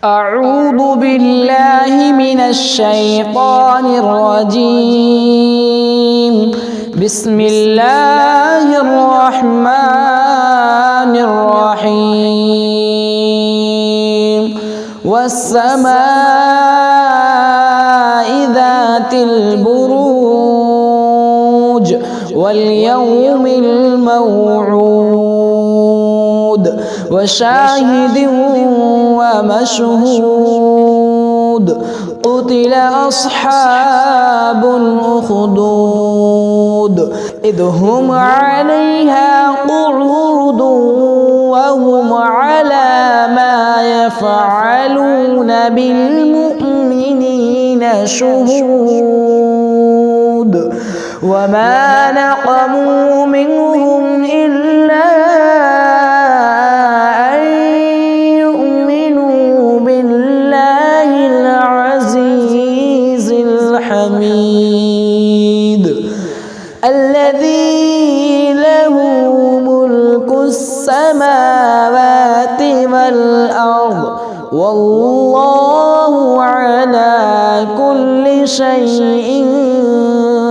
أعوذ بالله من الشيطان الرجيم. بسم الله الرحمن الرحيم. والسماء ذات البروج واليوم الموعود وشاهد ومشهود. قتل أصحاب الأخدود إذ هم عليها قعود وهم على ما يفعلون بالمؤمنين شهود. وما نقموا منهم إلا أن يؤمنوا بالله العزيز الحميد الذي له ملك السماوات والأرض والله على كل شيء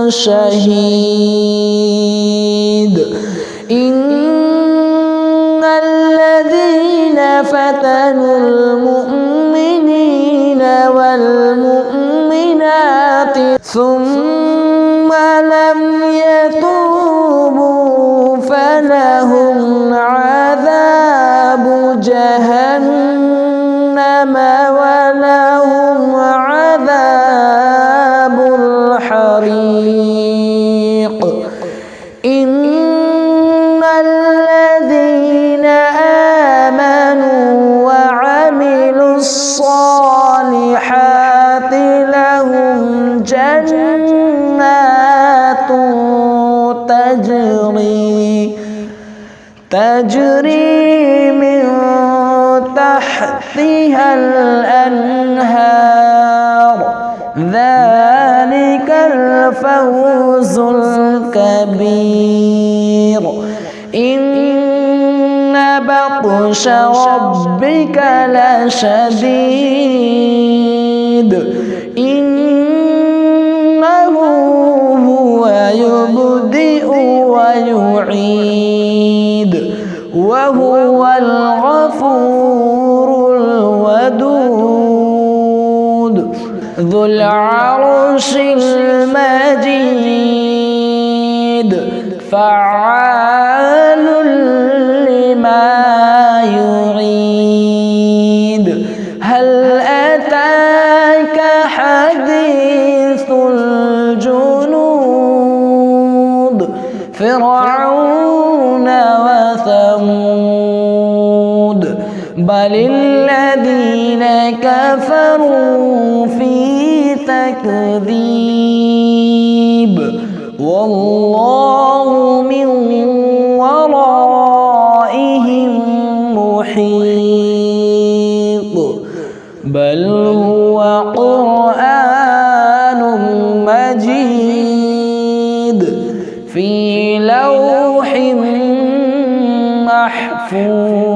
شهيد. إن الذين فتنوا المؤمنين والمؤمنات ثم لم يتوبوا فلهم عذاب جهنم ولهم عذاب الحريق. إن الذين آمنوا وعملوا الصالحات لهم جنات تجري من تحتها الأنهار ذلك الفوز الكبير. إن بطش ربك لشديد إنه هو يبدئ ويعيد وهو الغفور الودود ذو العرش المجيد فعال لما يريد. هل أتاك حديث الجنود فرعون وثمود بل الذين كفروا في تكذيب والله من ورائهم محيط. بل هو قرآن مجيد في لوح محفوظ.